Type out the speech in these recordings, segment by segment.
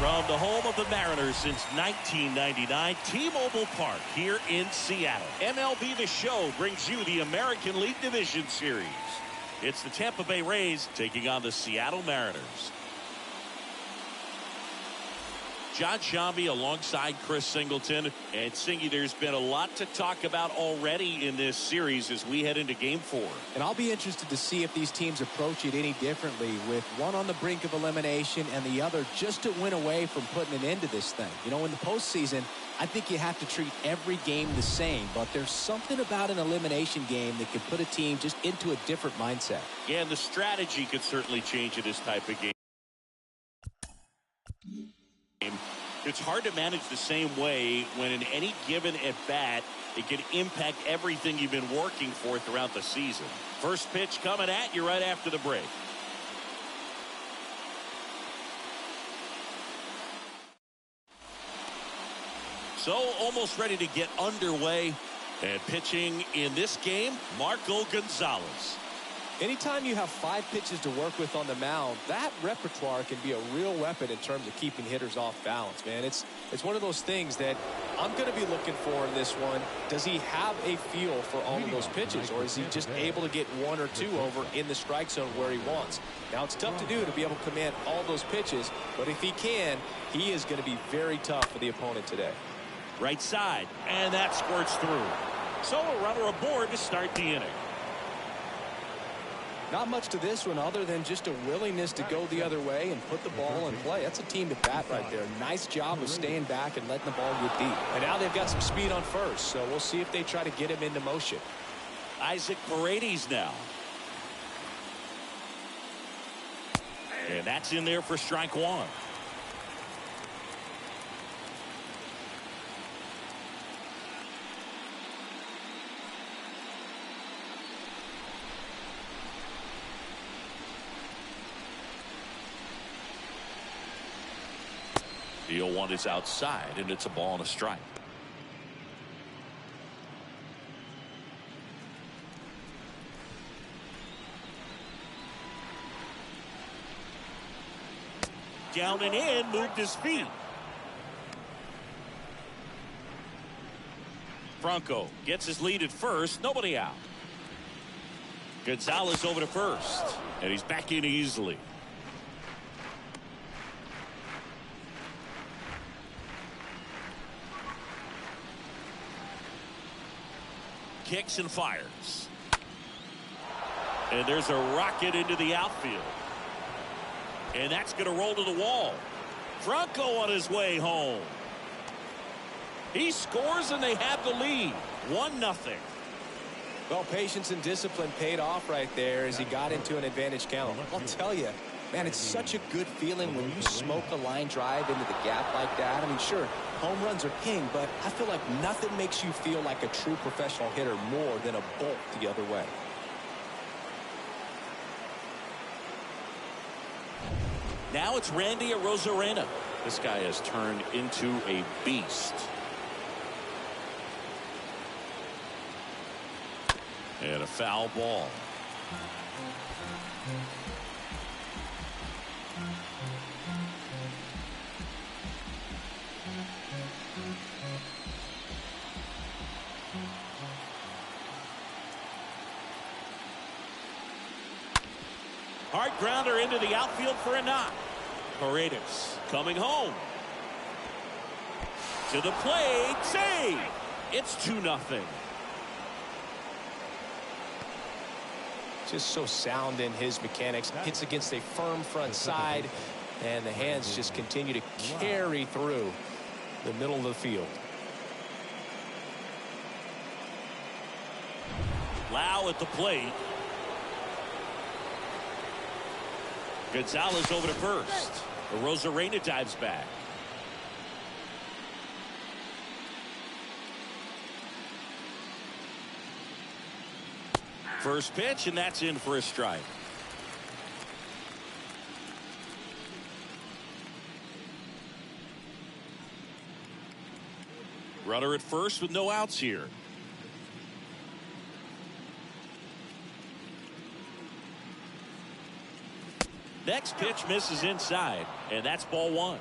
From the home of the Mariners since 1999, T-Mobile Park here in Seattle. MLB The Show brings you the American League Division Series. It's the Tampa Bay Rays taking on the Seattle Mariners. John Shambi alongside Chris Singleton. And Singy, there's been a lot to talk about already in this series as we head into Game 4. And I'll be interested to see if these teams approach it any differently, with one on the brink of elimination and the other just to win away from putting an end to this thing. You know, in the postseason, I think you have to treat every game the same, but there's something about an elimination game that could put a team just into a different mindset. Yeah, and the strategy could certainly change in this type of game. It's hard to manage the same way when in any given at-bat, it can impact everything you've been working for throughout the season. First pitch coming at you right after the break. So almost ready to get underway. And pitching in this game, Marco Gonzalez. Anytime you have 5 pitches to work with on the mound, that repertoire can be a real weapon in terms of keeping hitters off balance, man. It's one of those things that I'm going to be looking for in this one. Does he have a feel for all of those pitches, or is he just able to get 1 or 2 over in the strike zone where he wants? Now, it's tough to do to be able to command all those pitches, but if he can, he is going to be very tough for the opponent today. Right side, and that squirts through. So a runner aboard to start the inning. Not much to this one other than just a willingness to go the other way and put the ball in play. That's a team to bat right there. Nice job of staying back and letting the ball get deep. And now they've got some speed on first, so we'll see if they try to get him into motion. Isaac Paredes now. And that's in there for strike 1. The 0-1 is outside, and it's a ball and a strike. Down and in, moved his feet. Franco gets his lead at first, nobody out. Gonzalez over to first, and he's back in easily. Kicks and fires. And there's a rocket into the outfield. And that's going to roll to the wall. Franco on his way home. He scores and they have the lead. 1-0. Well, patience and discipline paid off right there as he got into an advantage count. I'll tell you, man, it's such a good feeling when you smoke a line drive into the gap like that. I mean, sure, home runs are king, but I feel like nothing makes you feel like a true professional hitter more than a bolt the other way. Now it's Randy Arozarena. This guy has turned into a beast. And a foul ball. Hard grounder into the outfield for a knock. Paredes coming home. To the plate. Save. It's 2-0. Just so sound in his mechanics. Hits against a firm front side, and the hands just continue to carry through the middle of the field. Lau at the plate. Gonzalez over to first. Arozarena dives back. First pitch, and that's in for a strike. Runner at first with no outs here. Next pitch misses inside, and that's ball 1.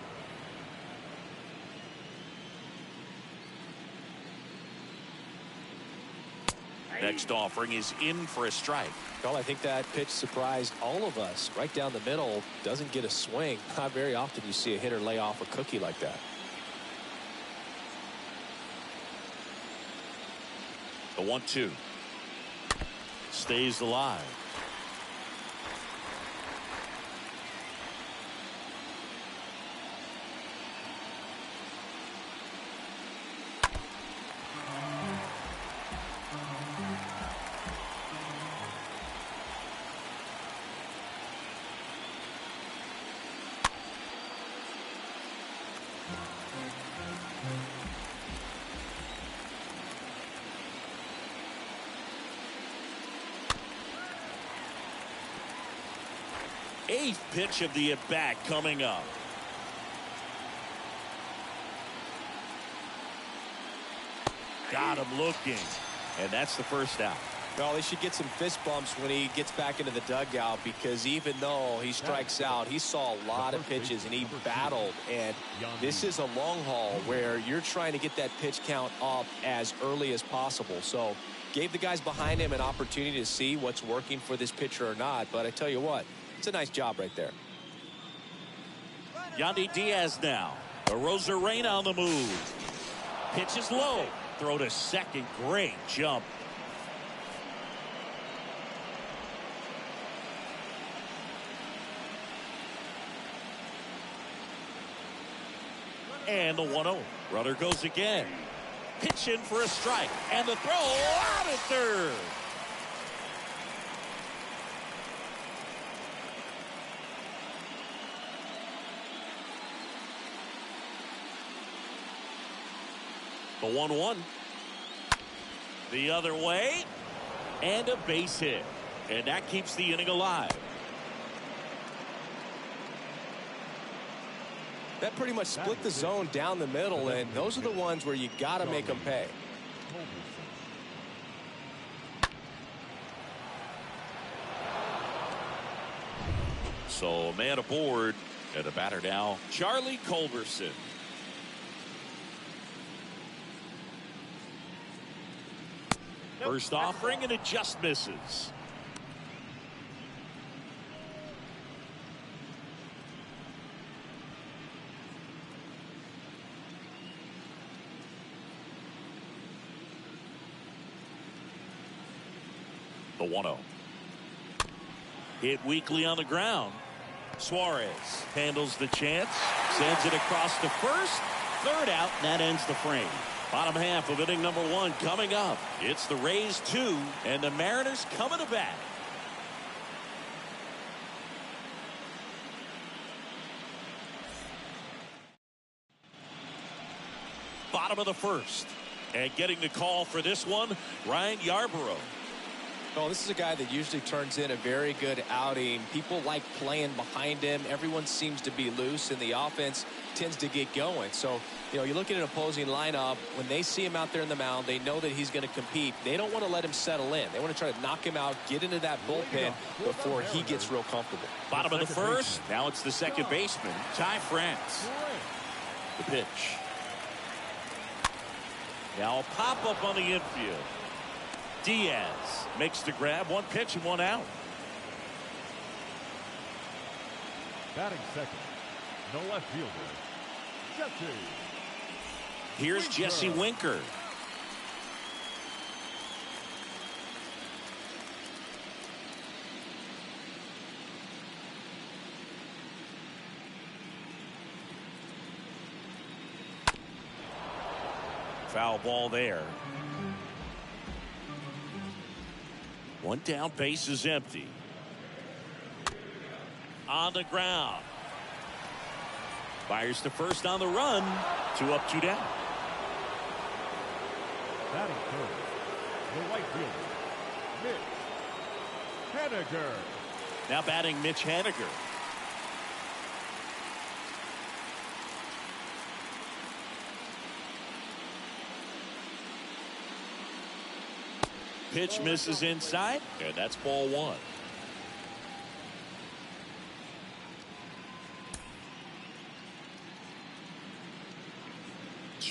Next offering is in for a strike. Well, I think that pitch surprised all of us. Right down the middle, doesn't get a swing. Not very often you see a hitter lay off a cookie like that. The 1-2 stays alive. Eighth pitch of the at-bat coming up. Got him looking. And that's the first out. Well, he should get some fist bumps when he gets back into the dugout, because even though he strikes out, he saw a lot of pitches and he battled. And this is a long haul where you're trying to get that pitch count up as early as possible. So gave the guys behind him an opportunity to see what's working for this pitcher or not. But I tell you what, it's a nice job right there. Yandy Diaz now. Arozarena on the move. Pitch is low. Throw to second. Great jump. And the 1-0. Runner goes again. Pitch in for a strike. And the throw out at third. The 1-1. The other way. And a base hit. And that keeps the inning alive. That pretty much split the zone down the middle, and those are the ones where you got to make them pay. So a man aboard, and a batter now, Charlie Culberson. First offering, and it just misses. The 1-0. Hit weakly on the ground. Suarez handles the chance, sends it across to first. Third out, and that ends the frame. Bottom half of inning number 1 coming up. It's the Rays 2 and the Mariners coming to bat. Bottom of the first. And getting the call for this one, Ryan Yarborough. Well, this is a guy that usually turns in a very good outing. People like playing behind him. Everyone seems to be loose, and the offense tends to get going. So, you know, you look at an opposing lineup, when they see him out there in the mound, they know that he's going to compete. They don't want to let him settle in. They want to try to knock him out, get into that bullpen before he gets real comfortable. Bottom of the first. Now it's the second baseman, Ty France. The pitch. Now a pop-up on the infield. Diaz makes the grab. One pitch and one out. Batting second, no left fielder, Jesse. Here's Jesse Winker. Foul ball there. One down, base is empty. On the ground. Fires to first on the run. 2 up, 2 down. Batting third, the right fielder, Mitch Haniger. Now batting Mitch Haniger. Pitch misses inside, and that's ball 1.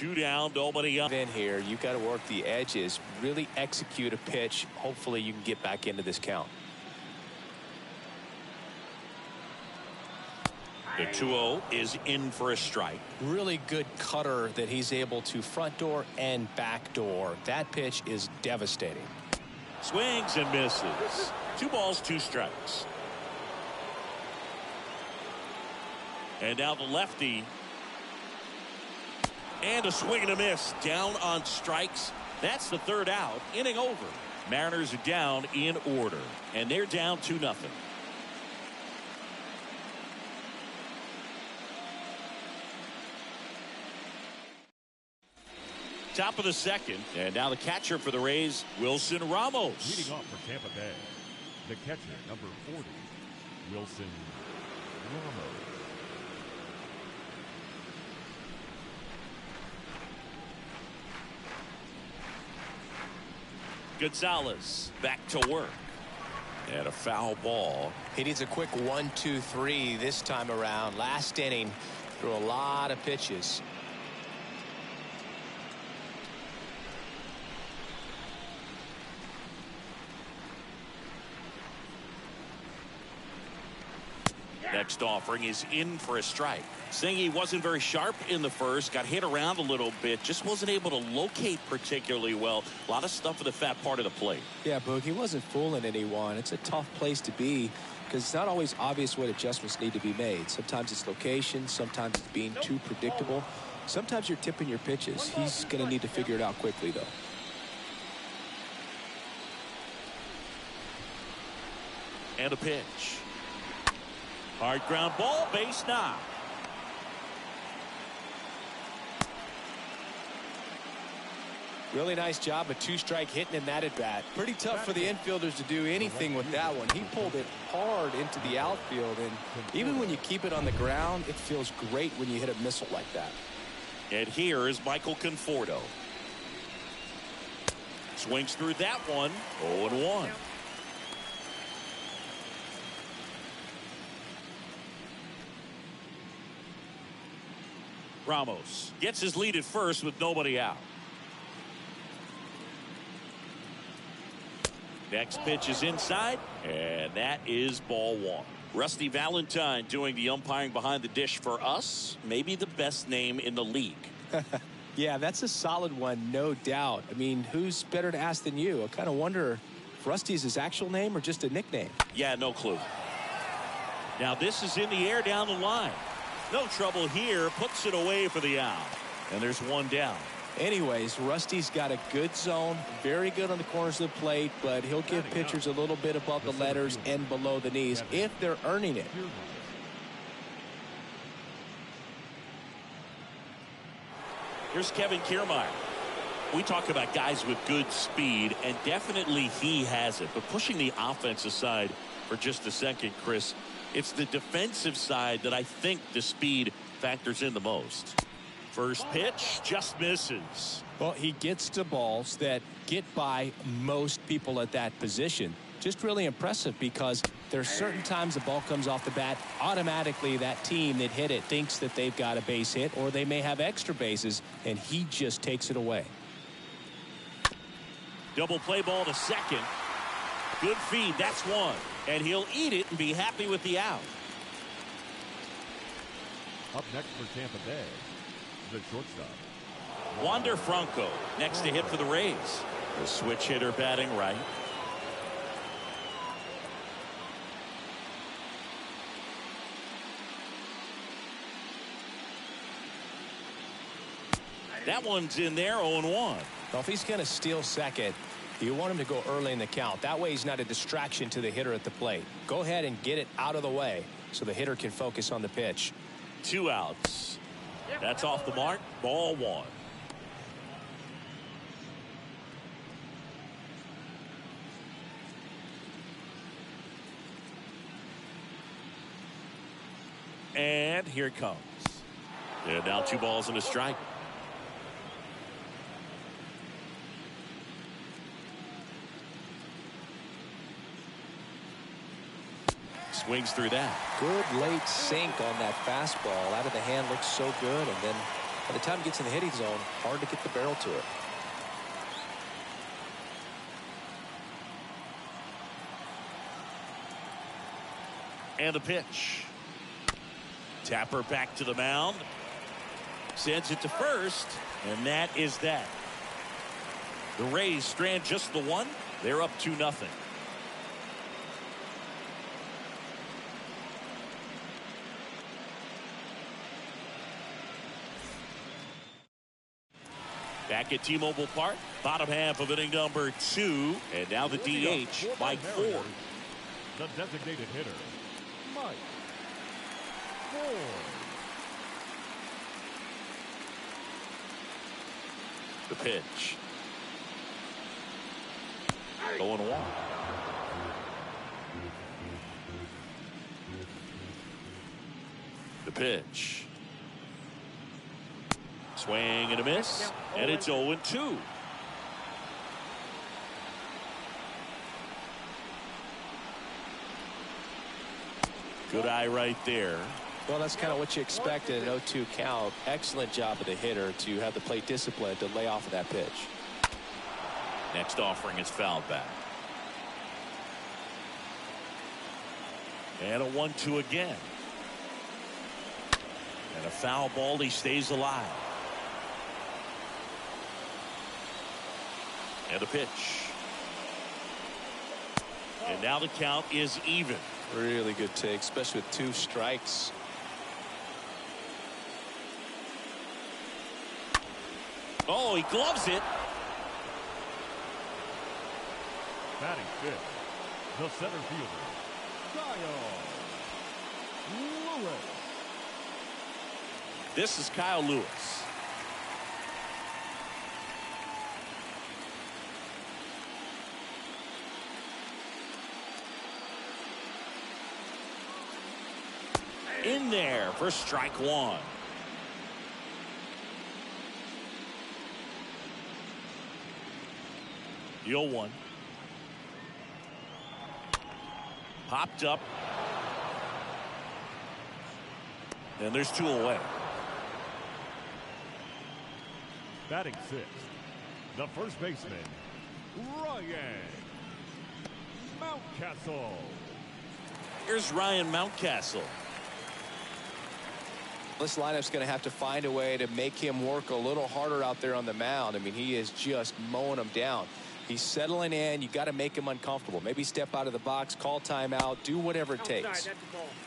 2 down, nobody up. In here, you got to work the edges, really execute a pitch. Hopefully you can get back into this count. The 2-0 is in for a strike. Really good cutter that he's able to front door and back door. That pitch is devastating. Swings and misses. 2 balls, 2 strikes. And now the lefty. And a swing and a miss. Down on strikes. That's the 3rd out. Inning over. Mariners are down in order. And they're down 2-0. Top of the 2nd. And now the catcher for the Rays, Wilson Ramos. Leading off for Tampa Bay, the catcher, number 40, Wilson Ramos. Gonzalez back to work. And a foul ball. He needs a quick 1-2-3 this time around. Last inning, threw a lot of pitches. Next offering is in for a strike. Saying he wasn't very sharp in the first, got hit around a little bit, just wasn't able to locate particularly well. A lot of stuff at the fat part of the plate. Yeah, Boog, he wasn't fooling anyone. It's a tough place to be because it's not always obvious what adjustments need to be made. Sometimes it's location, sometimes it's being too predictable. Sometimes you're tipping your pitches. He's going to need to figure it out quickly, though. And a pitch. Hard ground ball, base knock. Really nice job, a 2-strike hitting in that at bat. Pretty tough for the infielders to do anything with that one. He pulled it hard into the outfield, and even when you keep it on the ground, it feels great when you hit a missile like that. And here is Michael Conforto. Swings through that one. 0-1. Ramos gets his lead at first with nobody out. Next pitch is inside, and that is ball 1. Rusty Valentine doing the umpiring behind the dish for us. Maybe the best name in the league. Yeah, that's a solid one, no doubt. I mean, who's better to ask than you? I kind of wonder if Rusty's his actual name or just a nickname. Yeah, no clue. Now this is in the air down the line. No trouble here, puts it away for the out. And there's 1 down. Anyways, Rusty's got a good zone, very good on the corners of the plate, but he'll give pitchers a little bit above the letters and below the knees if they're earning it. Here's Kevin Kiermaier. We talk about guys with good speed, and definitely he has it. But pushing the offense aside for just a second, Chris, it's the defensive side that I think the speed factors in the most. First pitch just misses. Well, he gets to balls that get by most people at that position. Just really impressive because there's certain times the ball comes off the bat, automatically that team that hit it thinks that they've got a base hit or they may have extra bases, and he just takes it away. Double play ball to second. Good feed, that's 1. And he'll eat it and be happy with the out. Up next for Tampa Bay, the shortstop, Wander Franco next to hit for the Rays. The switch hitter batting right. That one's in there, 0-1. Well, if he's going to steal second, you want him to go early in the count. That way he's not a distraction to the hitter at the plate. Go ahead and get it out of the way so the hitter can focus on the pitch. 2 outs. That's off the mark. Ball 1. And here it comes. And now 2 balls and a strike. Swings through that. Good late sink on that fastball. Out of the hand, looks so good, and then By the time it gets in the hitting zone, hard to get the barrel to it. And the pitch. Tapper back to the mound. Sends it to first, and that is that. The Rays strand just the one. They're up 2-0. Back at T-Mobile Park, bottom half of inning number 2, and now the DH, Mike Ford. The designated hitter, Mike Ford. The pitch. 0-1. The pitch. Swing and a miss, and it's 0-2. Good eye right there. Well, that's kind of what you expect in an 0-2 count. Excellent job of the hitter to have the plate discipline to lay off of that pitch. Next offering is fouled back. And a 1-2 again. And a foul ball. He stays alive. And the pitch. And now the count is even. Really good take, especially with 2 strikes. Oh, he gloves it. Batting fifth, the center fielder, Kyle Lewis. This is Kyle Lewis. In there for strike 1. The 0-1. Popped up. And there's 2 away. Batting sixth, the first baseman, Ryan Mountcastle. Here's Ryan Mountcastle. This lineup's going to have to find a way to make him work a little harder out there on the mound. I mean, he is just mowing them down. He's settling in. You got to make him uncomfortable. Maybe step out of the box, call timeout, do whatever it takes.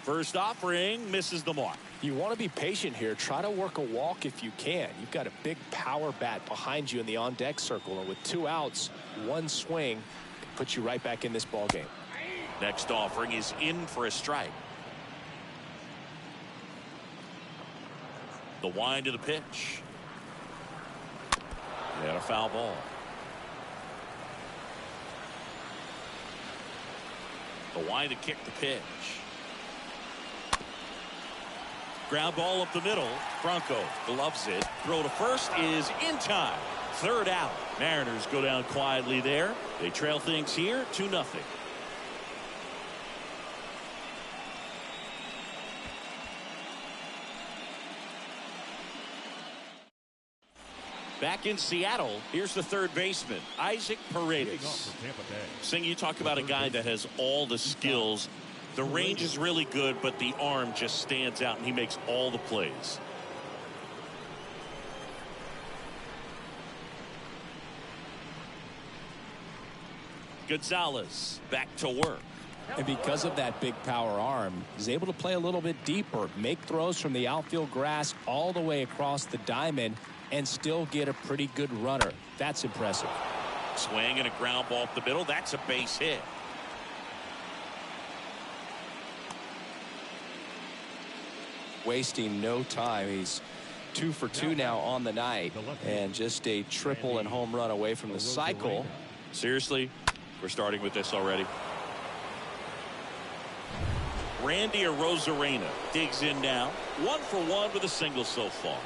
First offering misses the mark. You want to be patient here. Try to work a walk if you can. You've got a big power bat behind you in the on-deck circle, and with 2 outs, 1 swing can put you right back in this ball game. Next offering is in for a strike. The wind of the pitch. And a foul ball. The wind to kick the pitch. Ground ball up the middle. Franco gloves it. Throw to first is in time. 3rd out. Mariners go down quietly there. They trail things here 2-0. Back in Seattle, here's the third baseman, Isaac Paredes. Sing, you talk about a guy that has all the skills. The range is really good, but the arm just stands out, and he makes all the plays. Gonzalez back to work. And because of that big power arm, he's able to play a little bit deeper, make throws from the outfield grass all the way across the diamond, and still get a pretty good runner. That's impressive. Swing and a ground ball up the middle. That's a base hit. Wasting no time. He's 2 for 2 now on the night, and just a triple and home run away from the cycle. Seriously, we're starting with this already. Randy Arozarena digs in now. 1 for 1 with a single so far.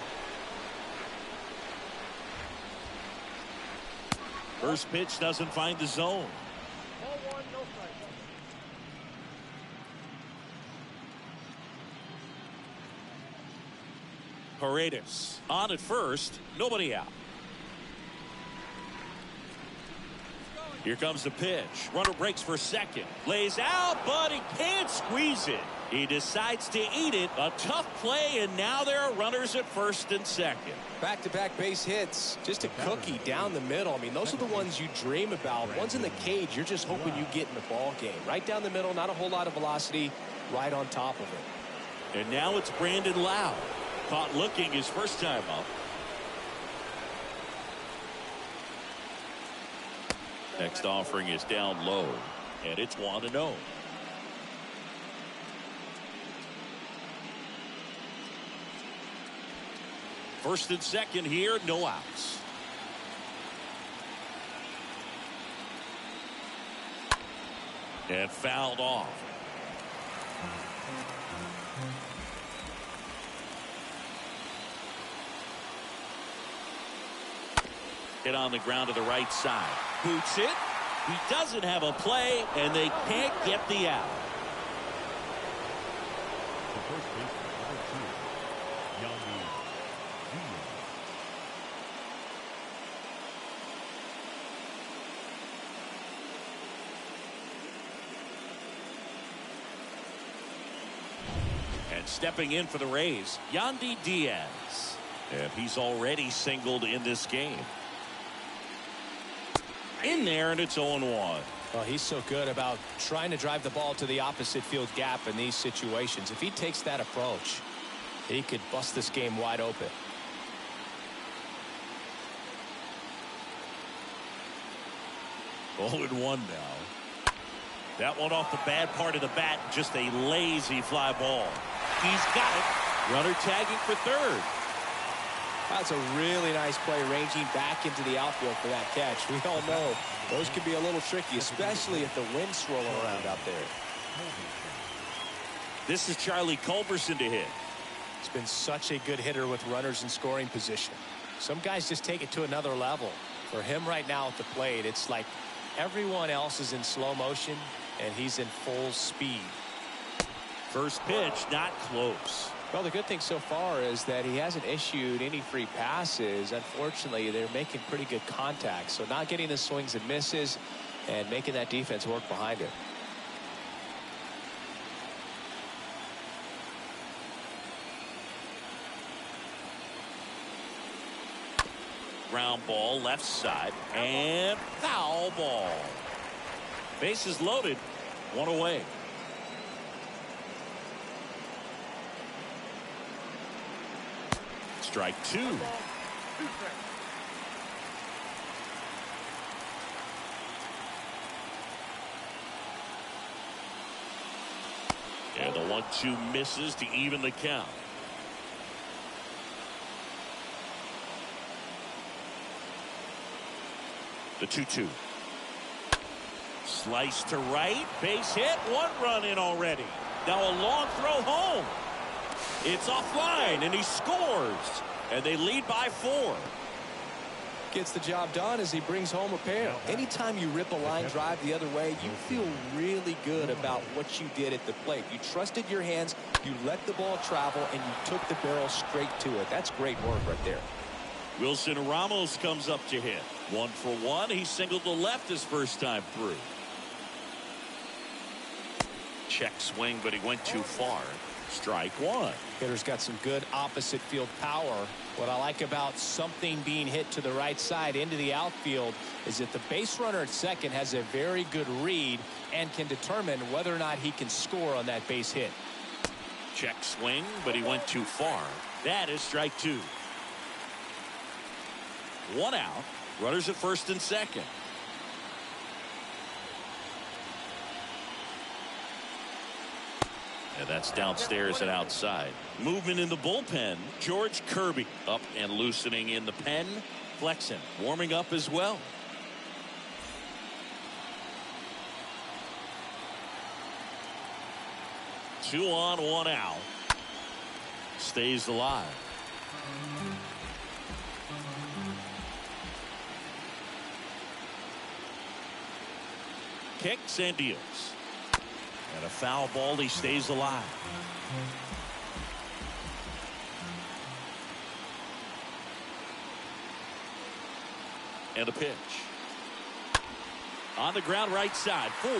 First pitch doesn't find the zone. Paredes on at first, nobody out. Here comes the pitch. Runner breaks for second. Lays out, but he can't squeeze it. He decides to eat it. A tough play, and now there are runners at first and second. Back-to-back base hits. Just a cookie down the middle. I mean, those are the ones you dream about. Ones in the cage, you're just hoping you get in the ball game. Right down the middle, not a whole lot of velocity, right on top of it. And now it's Brandon Lowe. Caught looking his first time up. Next offering is down low, and it's 1-0. First and second here, no outs. And fouled off. Hit on the ground to the right side. Boots it. He doesn't have a play, and they can't get the out. The first baseman, number 2, And stepping in for the Rays, Yandy Diaz. And he's already singled in this game. In there, and it's 0-1. Well, he's so good about trying to drive the ball to the opposite field gap in these situations. If he takes that approach, he could bust this game wide open. Oh, 0-1 now. That one off the bad part of the bat, just a lazy fly ball. He's got it. Runner tagging for third. That's a really nice play, ranging back into the outfield for that catch. We all know those can be a little tricky, especially if the wind's swirling around out there. This is Charlie Culberson to hit. He's been such a good hitter with runners in scoring position. Some guys just take it to another level. For him right now at the plate, it's like everyone else is in slow motion, and he's in full speed. First pitch, not close. Well, the good thing so far is that he hasn't issued any free passes. Unfortunately, they're making pretty good contact. So not getting the swings and misses and making that defense work behind it. Ground ball left side and foul ball. Bases loaded, one away. Strike two. And the 1-2 misses to even the count. The 2-2. Slice to right. Base hit. One run in already. Now a long throw home. It's offline, and he scores. And they lead by 4. Gets the job done as he brings home a pair. Anytime you rip a line drive the other way, you feel really good about what you did at the plate. You trusted your hands, you let the ball travel, and you took the barrel straight to it. That's great work right there. Wilson Ramos comes up to hit. 1 for 1. He singled to left his first time through. Check swing, but he went too far. Strike one. Hitter's got some good opposite field power. What I like about something being hit to the right side into the outfield is that the base runner at second has a very good read and can determine whether or not he can score on that base hit. Check swing, but he went too far. That is strike two. 1 out. Runners at first and second. And that's downstairs and outside. Movement in the bullpen. George Kirby up and loosening in the pen. Flexen warming up as well. Two on, 1 out. Stays alive. Kicks and deals. And a foul ball. He stays alive. And the pitch. On the ground right side. 4,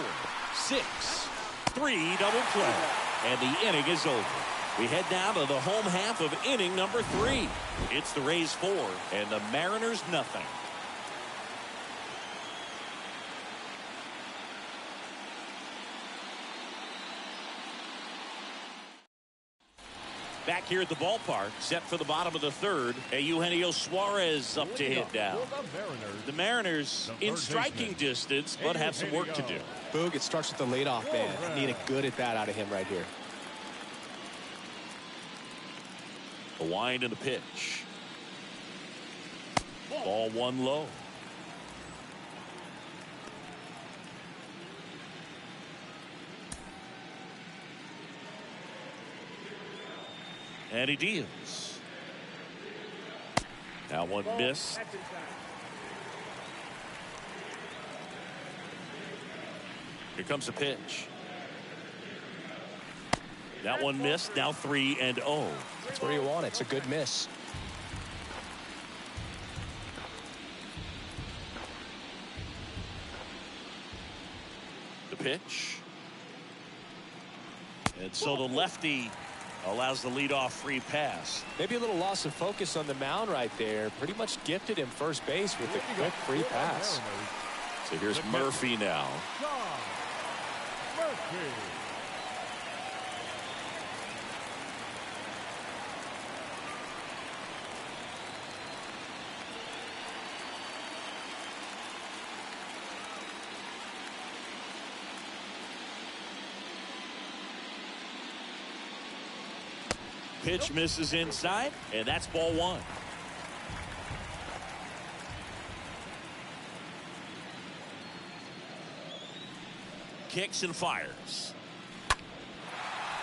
6, 3, double play. And the inning is over. We head down to the home half of inning number 3. It's the Rays 4 and the Mariners nothing. Back here at the ballpark, set for the bottom of the 3rd. Eugenio Suarez up to hit down. The Mariners in striking distance, but have some work to do. Boog, it starts with the leadoff man. Need a good at bat out of him right here. The wind and the pitch. Ball 1 low. And he deals. Now 1 miss. Here comes the pitch. That 1 missed. Now 3-0. That's where you want it. It's a good miss. The pitch. And so the lefty allows the leadoff free pass. Maybe a little loss of focus on the mound right there. Pretty much gifted him first base with a quick free pass. So here's Murphy now. Pitch misses inside, and that's ball 1. Kicks and fires.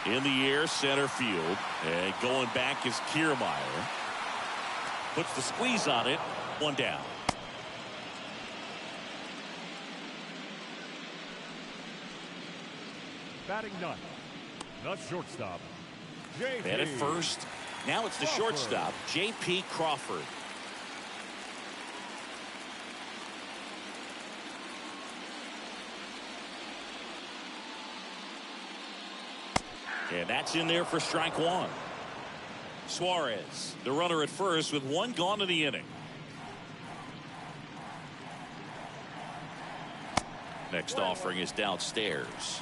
In the air, center field. And going back is Kiermaier. Puts the squeeze on it. 1 down. Batting ninth, the shortstop. And at first, now it's the shortstop, J.P. Crawford. And that's in there for strike 1. Suarez, the runner at first with 1 gone in the inning. Next offering is downstairs.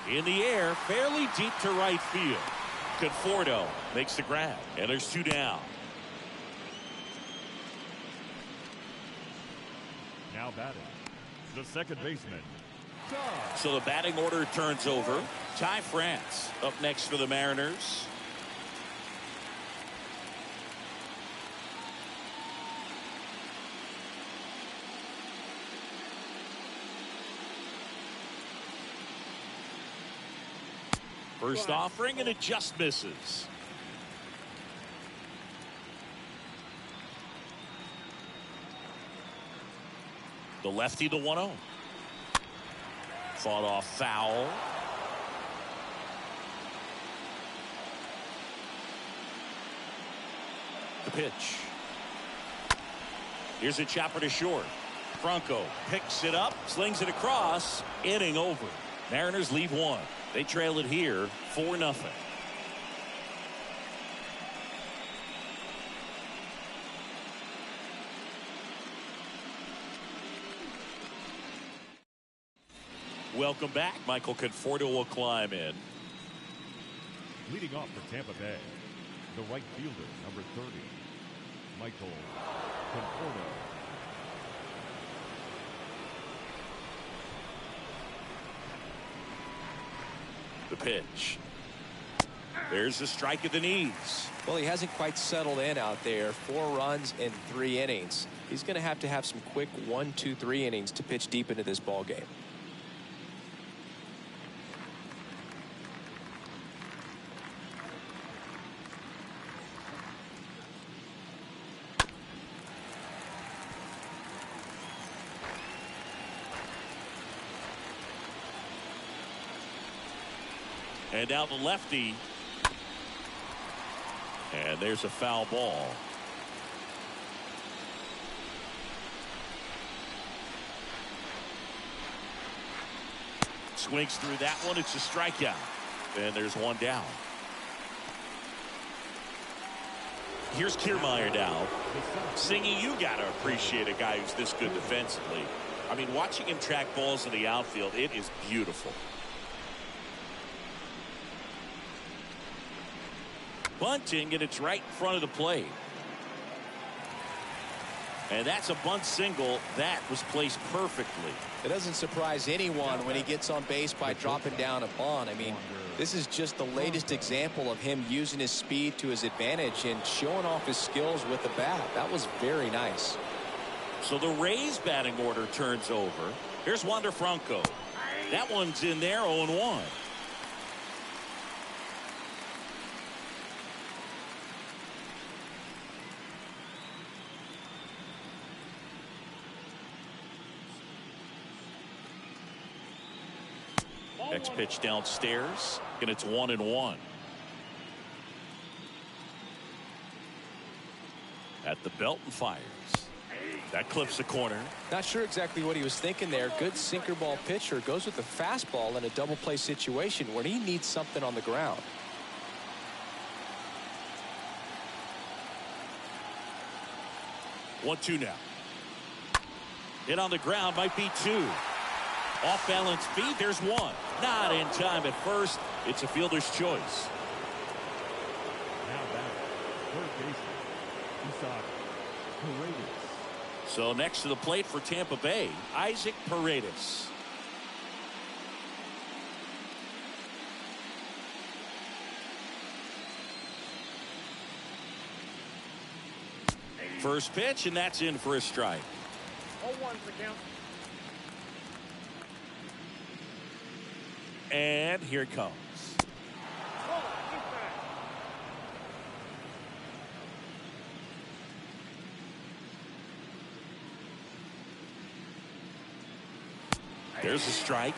In the air, fairly deep to right field. Conforto makes the grab, and there's 2 down. Now batting, the second baseman. So the batting order turns over. Ty France up next for the Mariners. First offering, and it just misses. The lefty, the 1-0. Fought off foul. The pitch. Here's a chopper to short. Franco picks it up, slings it across. Inning over. Mariners leave 1. They trail it here 4-0. Welcome back. Michael Conforto will climb in. Leading off for Tampa Bay, the right fielder, number 30, Michael Conforto. The pitch. There's the strike at the knees. Well, he hasn't quite settled in out there. 4 runs in 3 innings. He's going to have some quick 1, 2, 3 innings to pitch deep into this ball game. And now the lefty. And there's a foul ball. Swings through that one. It's a strikeout. And there's one down. Here's Kiermaier now. Singy, you got to appreciate a guy who's this good defensively. I mean, watching him track balls in the outfield, it is beautiful. Bunting, and it's right in front of the plate. And that's a bunt single that was placed perfectly. It doesn't surprise anyone when he gets on base by dropping down a bunt. I mean, this is just the latest example of him using his speed to his advantage and showing off his skills with the bat. That was very nice. So the Rays batting order turns over. Here's Wander Franco. That one's in there, 0-1. Next pitch downstairs, and it's 1-1. At the belt and fires. That clips the corner. Not sure exactly what he was thinking there. Good sinker ball pitcher goes with the fastball in a double play situation where he needs something on the ground. One-two now. Hit on the ground, might be two. Off balance feet, there's one. Not in time at first. It's a fielder's choice. Now back, third baseman, Paredes. So next to the plate for Tampa Bay, Isaac Paredes. First pitch, and that's in for a strike. 0-1 for count. And here it comes. There's a strike.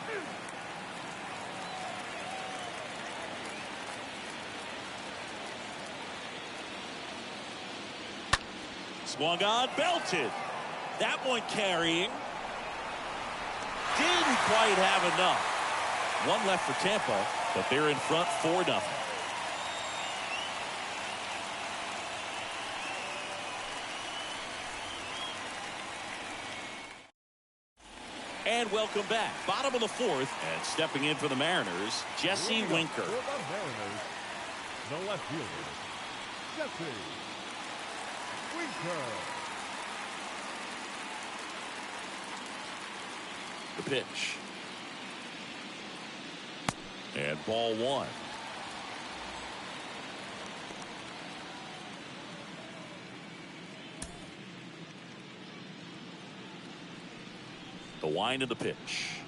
Swung on, belted. That one carrying. Didn't quite have enough. One left for Tampa, but they're in front 4-0. And welcome back. Bottom of the fourth, and stepping in for the Mariners, Jesse Winker. For the Mariners, the left fielder, Jesse Winker. The pitch. And ball one. The wind of the pitch.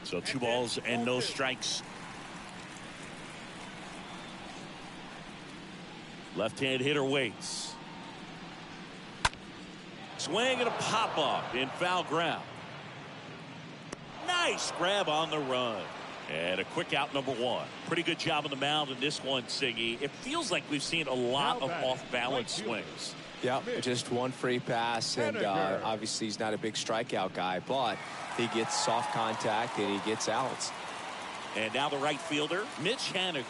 So 2 balls and no strikes. Left-hand hitter waits. Swing and a pop-up in foul ground. Nice grab on the run. And a quick out, number 1. Pretty good job on the mound in this one, Siggy. It feels like we've seen a lot of off-balance swings. Yeah, just one free pass, and obviously he's not a big strikeout guy, but he gets soft contact and he gets outs. And now the right fielder, Mitch Haniger.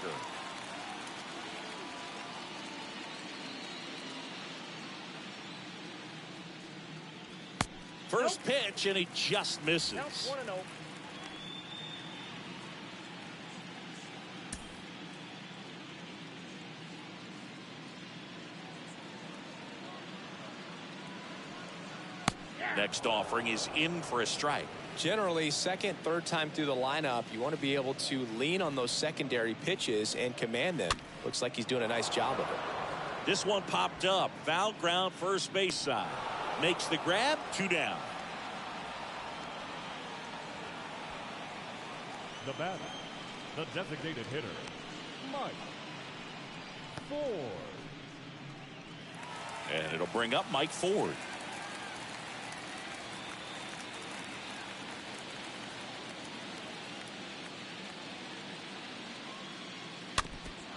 First pitch, and he just misses. Counts 1-0. Next offering is in for a strike. Generally, second, third time through the lineup, you want to be able to lean on those secondary pitches and command them. Looks like he's doing a nice job of it. This one popped up. Foul ground, first base side. Makes the grab, 2 down. The batter, the designated hitter, Mike Ford. And it'll bring up Mike Ford.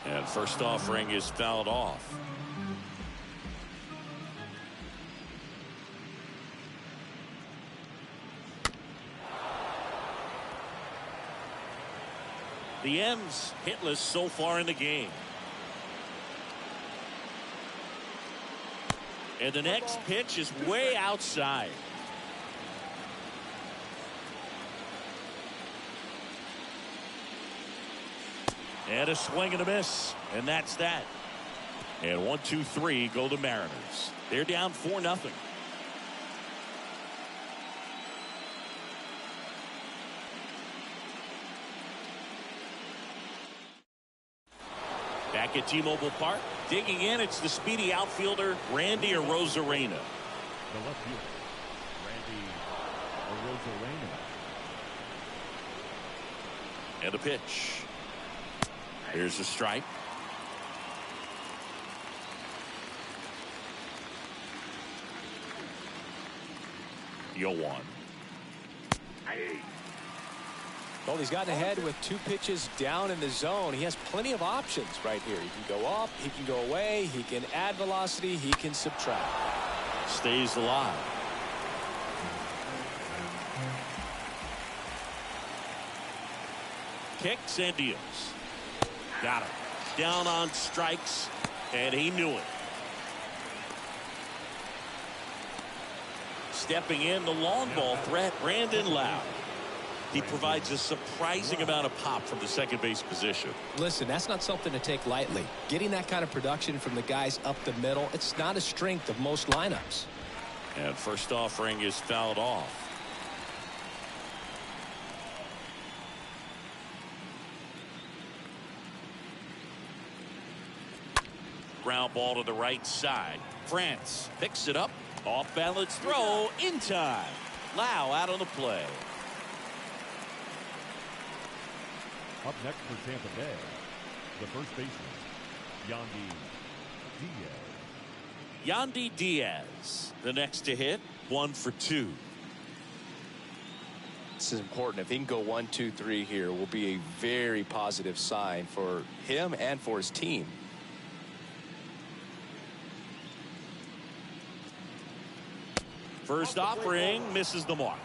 And first offering is fouled off. The M's hitless so far in the game. And the next pitch is way outside. And a swing and a miss. And that's that. And 1-2-3 go the Mariners. They're down 4-0. Back at T-Mobile Park, digging in, it's the speedy outfielder, Randy Arozarena. The left fielder, Randy Arozarena. And a pitch. Here's a strike. Yo one. Well, he's gotten ahead with 2 pitches down in the zone. He has plenty of options right here. He can go up, he can go away, he can add velocity, he can subtract. Stays alive. Kicks and deals. Got him. Down on strikes, and he knew it. Stepping in, the long ball threat, Brandon Lowe. He provides a surprising amount of pop from the second base position. Listen, that's not something to take lightly. Getting that kind of production from the guys up the middle, it's not a strength of most lineups. And first offering is fouled off. Ground ball to the right side. France picks it up. Off balance throw in time. Lowe out on the play. Up next for Tampa Bay, the first baseman, Yandy Diaz. Yandy Diaz, the next to hit, 1 for 2. This is important. If he can go 1, 2, 3 here, will be a very positive sign for him and for his team. First offering misses the mark.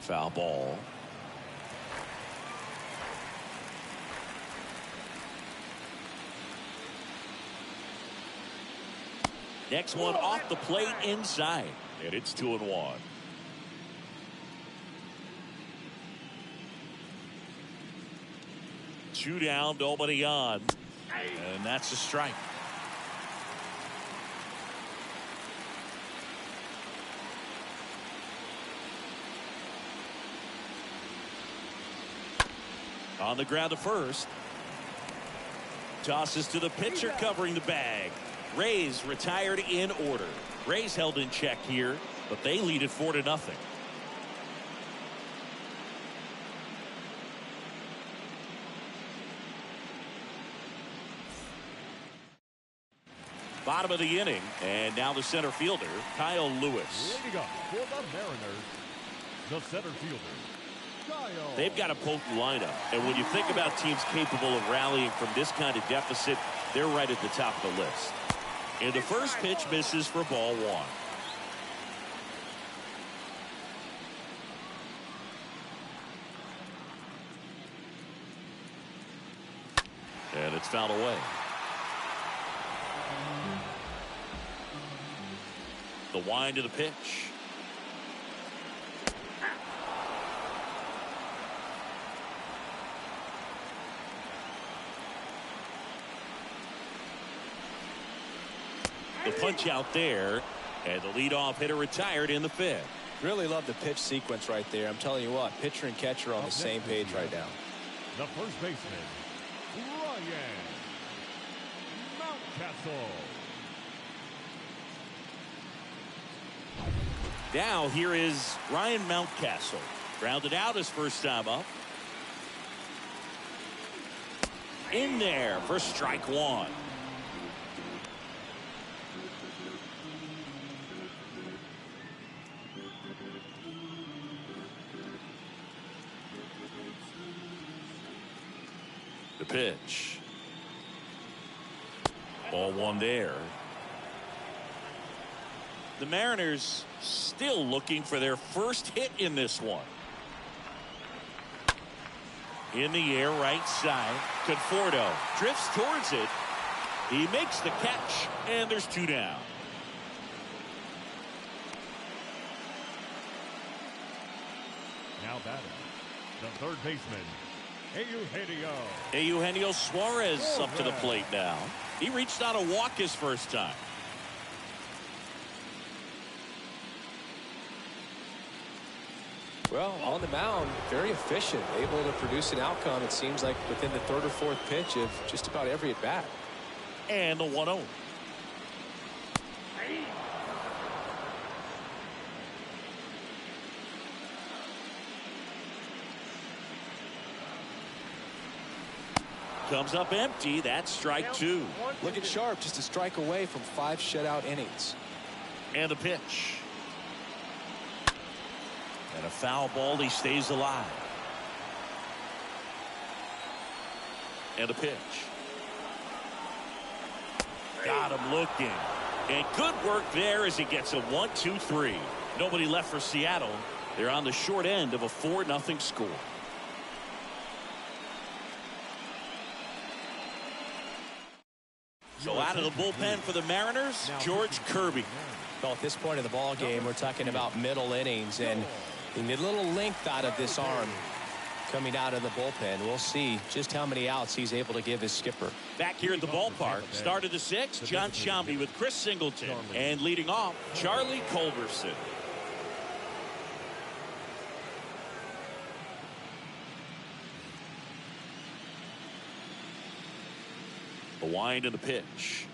Foul ball. Next one off the plate inside. And it's 2-1. Two down, nobody on. And that's a strike. On the ground to first. Tosses to the pitcher covering the bag. Rays retired in order. Rays held in check here, but they lead it 4-0. Bottom of the inning, and now the center fielder, Kyle Lewis. Leading up for the Mariners, the center fielder, Kyle. They've got a potent lineup, and when you think about teams capable of rallying from this kind of deficit, they're right at the top of the list. And the first pitch misses for ball 1. And it's fouled away. The wind of the pitch. The punch out there, and the leadoff hitter retired in the 5th. Really love the pitch sequence right there. I'm telling you what, pitcher and catcher are on the same page right now. The first baseman, Ryan Mountcastle. Now here is Ryan Mountcastle. Grounded out his first time up. In there for strike 1. The pitch. Ball one there. The Mariners still looking for their first hit in this one. In the air, right side. Conforto drifts towards it. He makes the catch, and there's 2 down. Now batting, the third baseman, Eugenio. Eugenio Suarez up to the plate now. He reached out a walk his first time. Well, on the mound, very efficient, able to produce an outcome, it seems like, within the 3rd or 4th pitch of just about every at-bat. And the 1-0. Comes up empty. That's strike 2. Looking sharp, just a strike away from 5 shutout innings. And the pitch. And a foul ball. He stays alive. And a pitch. Got him looking. And good work there as he gets a 1-2-3. Nobody left for Seattle. They're on the short end of a 4-0 score. So out of the bullpen for the Mariners, George Kirby. Well, at this point of the ball game, we're talking about middle innings, and he need a little length out of this arm coming out of the bullpen. We'll see just how many outs he's able to give his skipper. Back here at the ballpark, start of the 6th, John Sciambi with Chris Singleton, and leading off, Charlie Culberson. The wind and the pitch.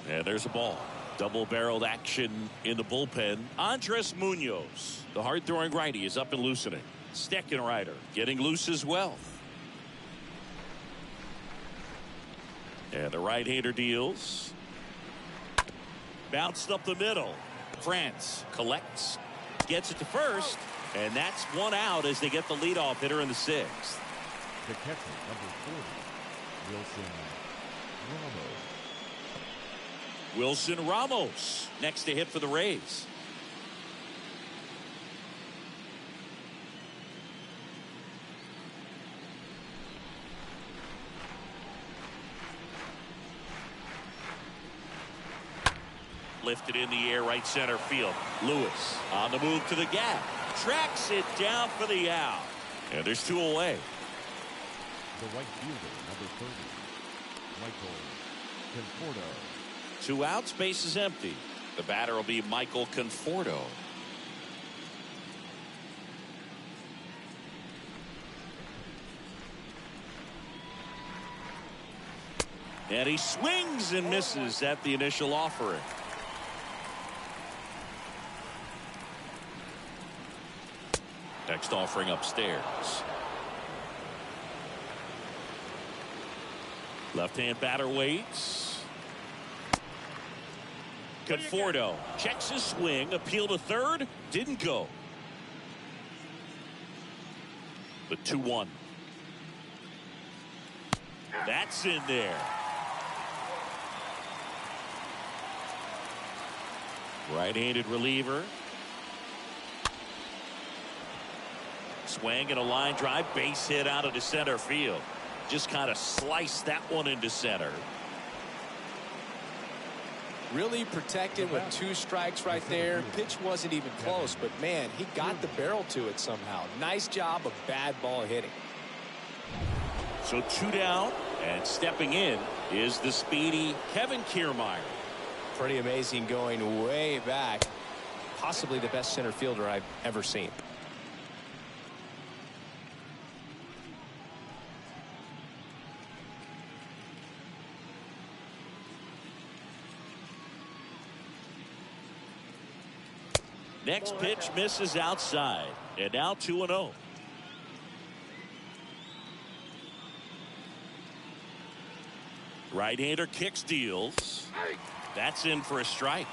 And there's a ball. Double-barreled action in the bullpen. Andres Munoz, the hard-throwing righty, is up and loosening. Steckenrider getting loose as well. And the right-hander deals. Bounced up the middle. France collects. Gets it to first. And that's 1 out as they get the leadoff hitter in the 6th. The catcher, number 40, Wilson Ramos next to hit for the Rays. Lifted in the air, right center field. Lewis on the move to the gap. Tracks it down for the out. And there's 2 away. The right fielder, number 30, Michael Conforto. 2 outs, base is empty. The batter will be Michael Conforto. And he swings and misses at the initial offering. Next offering upstairs. Left-hand batter waits. Conforto checks his swing. Appeal to third. Didn't go. The 2-1. That's in there. Right-handed reliever. Swing and a line drive. Base hit out of the center field. Just kind of sliced that one into center. Really protected with 2 strikes right there. Pitch wasn't even close, but man, he got the barrel to it somehow. Nice job of bad ball hitting. So 2 down, and stepping in is the speedy Kevin Kiermaier. Pretty amazing, going way back. Possibly the best center fielder I've ever seen. Next pitch misses outside, and now 2-0. Right-hander kicks, deals. That's in for a strike.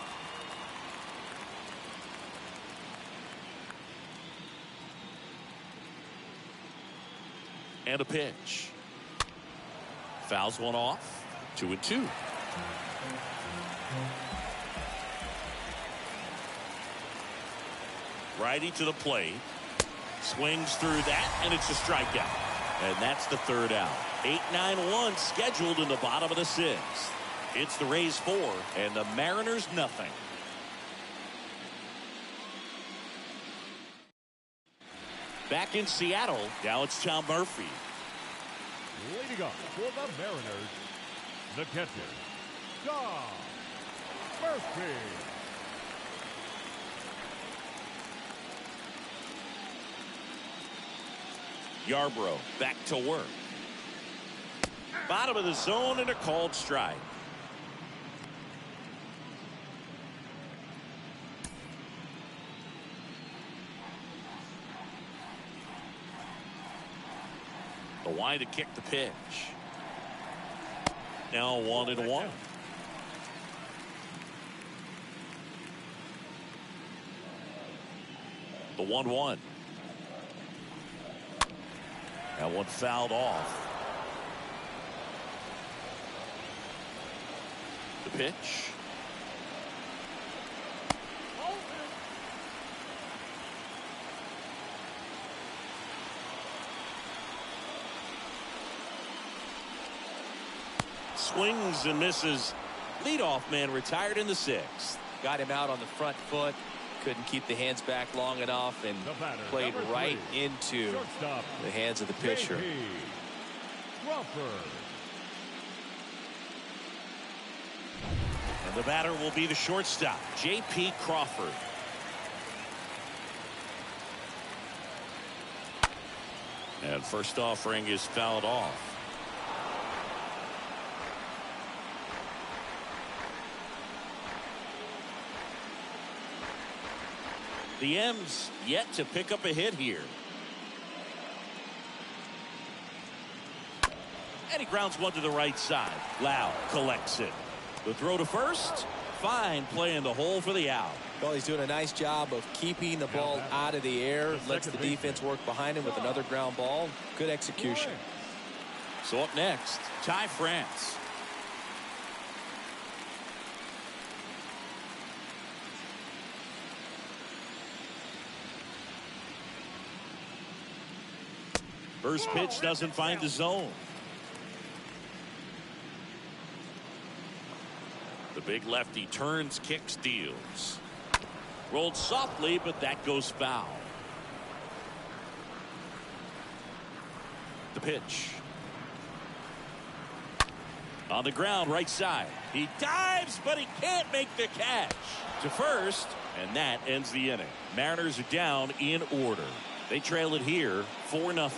And a pitch. Fouls one off. 2-2. Righty to the plate. Swings through that, and it's a strikeout. And that's the third out. 8-9-1 scheduled in the bottom of the sixth. It's the Rays 4 and the Mariners nothing. Back in Seattle, now it's Tom Murphy. Leading off for the Mariners, the catcher, Tom Murphy. Yarbrough back to work. Bottom of the zone and a called strike. The wide to kick the pitch. Now 1-1. The 1-1. That one fouled off. The pitch. Swings and misses. Leadoff man retired in the sixth. Got him out on the front foot. Couldn't keep the hands back long enough and played right into the hands of the pitcher. And the batter will be the shortstop, J.P. Crawford. And first offering is fouled off. The M's yet to pick up a hit here. And he grounds one to the right side. Lau collects it. The throw to first. Fine play in the hole for the out. Well, he's doing a nice job of keeping the ball out of the air. Lets the defense work behind him with another ground ball. Good execution. So up next, Ty France. First pitch doesn't find the zone. The big lefty turns, kicks, deals. Rolled softly, but that goes foul. The pitch. On the ground, right side. He dives, but he can't make the catch. To first, and that ends the inning. Mariners are down in order. They trail it here 4-0.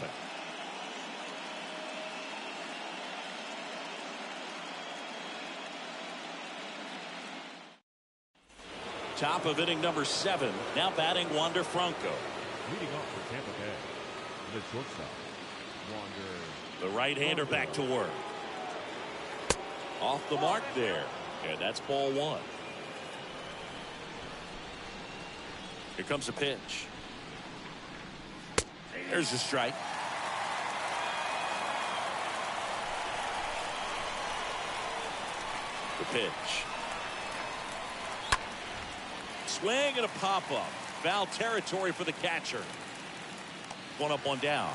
Top of inning number 7. Now batting Wander Franco. Leading off for Tampa Bay, the shortstop, Wander. The right-hander back to work. Off the mark there. And that's ball 1. Here comes a pitch. There's a strike. The pitch. Swing and a pop-up. Foul territory for the catcher. 1 up, 1 down.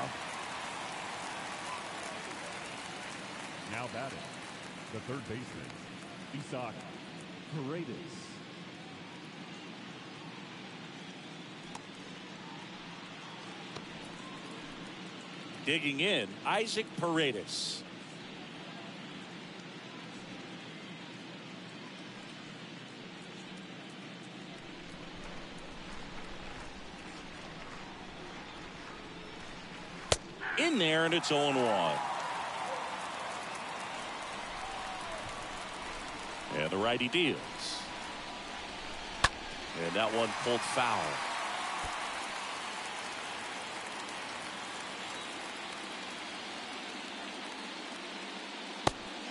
Now batting, the third baseman, Isaac Paredes. Digging in, Isaac Paredes. In there, and it's 0-1. And the righty deals. And that one pulled foul.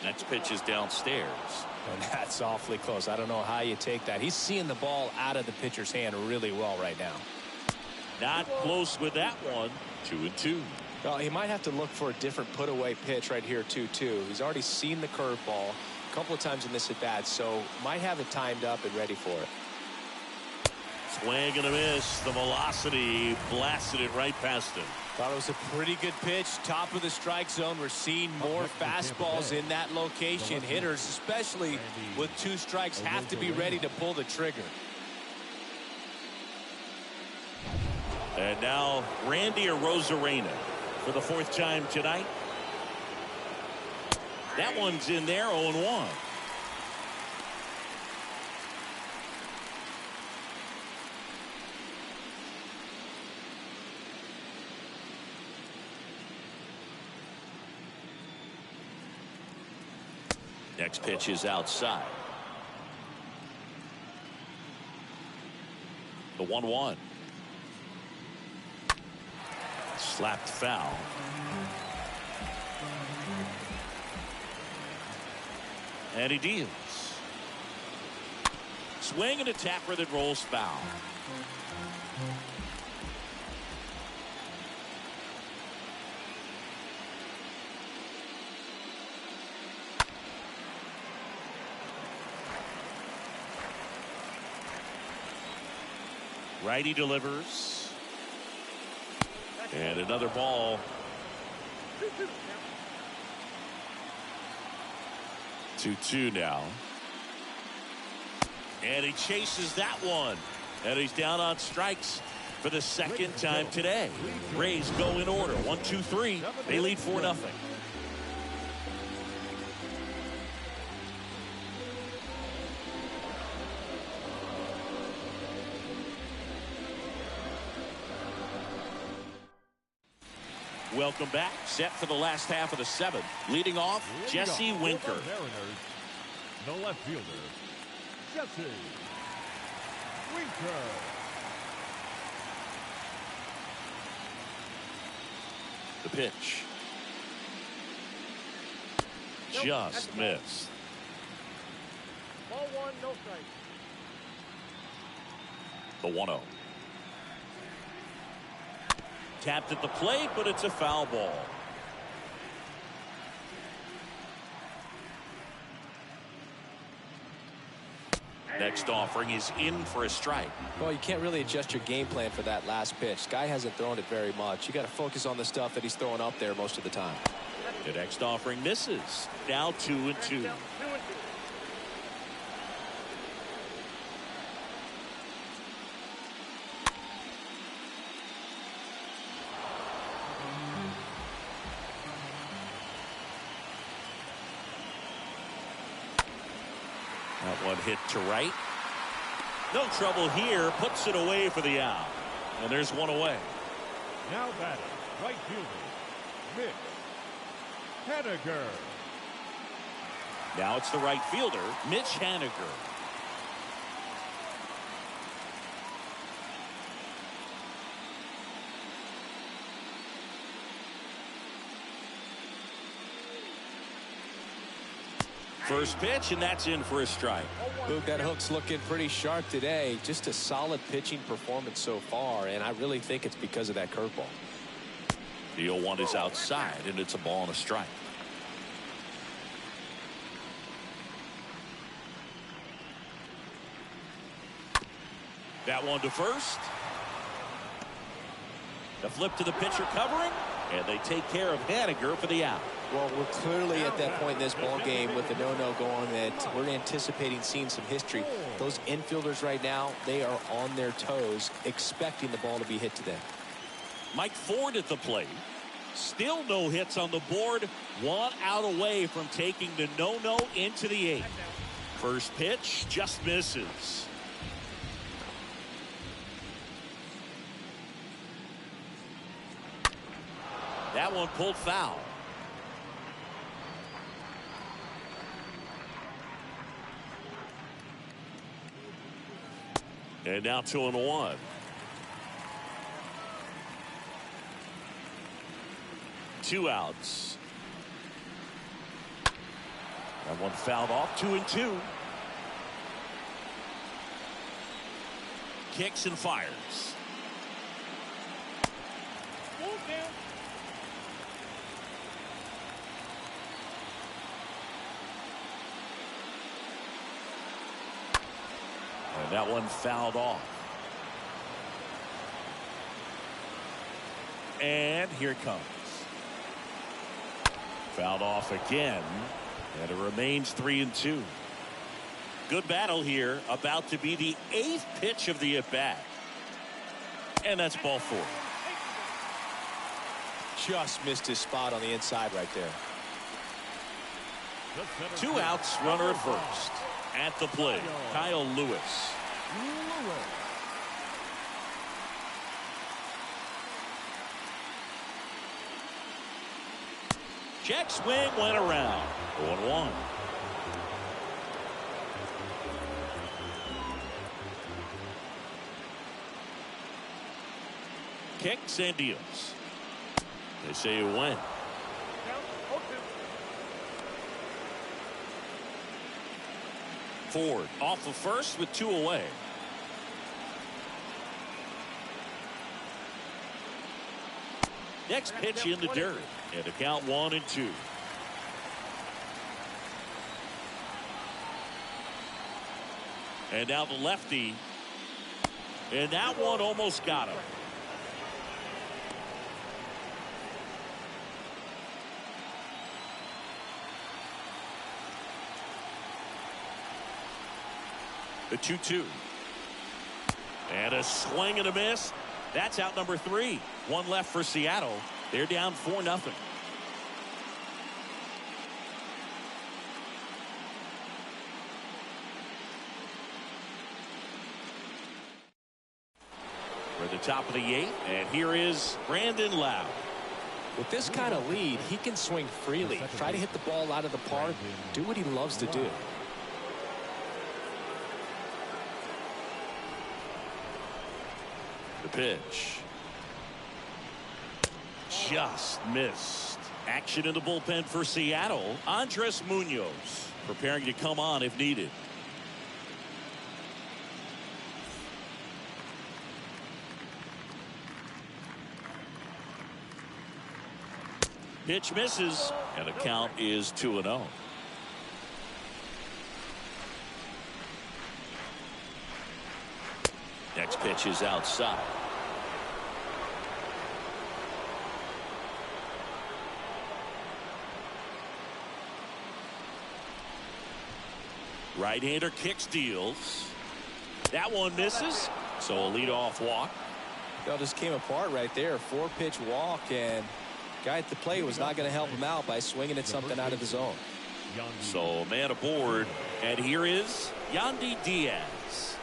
Next pitch is downstairs. And that's awfully close. I don't know how you take that. He's seeing the ball out of the pitcher's hand really well right now. Not close with that one. 2-2. Well, he might have to look for a different put-away pitch right here, too. He's already seen the curveball a couple of times in this at-bat, so might have it timed up and ready for it. Swing and a miss. The velocity blasted it right past him. Thought it was a pretty good pitch. Top of the strike zone. We're seeing more fastballs in that location. Hitters, especially with 2 strikes, have to be ready to pull the trigger. And now Randy Arozarena for the 4th time tonight. That one's in there, 0-1. Next pitch is outside. The 1-1. Slapped foul. And he deals. Swing and a tapper that rolls foul. Righty delivers. And another ball. 2-2 now. And he chases that one. And he's down on strikes for the 2nd time today. Rays go in order. 1, 2, 3. They lead 4-0. Welcome back. Set for the last half of the 7th. Leading off, Jesse Winker. The left fielder, Jesse Winker. The pitch. Just missed. Ball 1, no strike. The 1-0. Tapped at the plate, but it's a foul ball. Next offering is in for a strike. Well, you can't really adjust your game plan for that last pitch. Guy hasn't thrown it very much. You got to focus on the stuff that he's throwing up there most of the time. The next offering misses. Now 2-2. That one hit to right. No trouble here. Puts it away for the out. And there's one away. Now batting, right fielder, Mitch Haniger. Now it's the right fielder, Mitch Haniger. First pitch, and that's in for a strike. Luke, that hook's looking pretty sharp today. Just a solid pitching performance so far, and I really think it's because of that curveball. The 0-1 is outside, and it's a ball and a strike. That one to first. The flip to the pitcher covering, and they take care of Haniger for the out. Well, we're clearly at that point in this ball game with the no-no going that we're anticipating seeing some history. Those infielders right now, they are on their toes, expecting the ball to be hit to them. Mike Ford at the plate. Still no hits on the board. 1 out away from taking the no-no into the 8th. First pitch just misses. That one pulled foul. And now 2-1. Two outs. That one fouled off. 2-2. Kicks and fires. And that one fouled off. And here it comes. Fouled off again. And it remains 3-2. Good battle here. About to be the 8th pitch of the at-bat. And that's ball 4. Just missed his spot on the inside right there. 2 outs, runner at first. At the plate, Kyle Lewis. Check swing went around. 0-1. Kicks and deals. They say you win. Ford off of first with 2 away. Next pitch in the dirt. And the count 1-2. And now the lefty. And that one almost got him. The 2-2. And a swing and a miss. That's out number 3. 1 left for Seattle. They're down 4-0. For the top of the 8th, and here is Brandon Lowe. With this kind of lead, he can swing freely, try to hit the ball out of the park, do what he loves to do. The pitch. Just missed. Action in the bullpen for Seattle. Andres Munoz preparing to come on if needed. Pitch misses, and the count is 2-0. Next pitch is outside. Right-hander kicks, deals. That one misses, so a leadoff walk. It all just came apart right there. 4-pitch walk, and guy at the plate was not going to help him out by swinging at something out of the zone. So man aboard, and here is Yandy Diaz.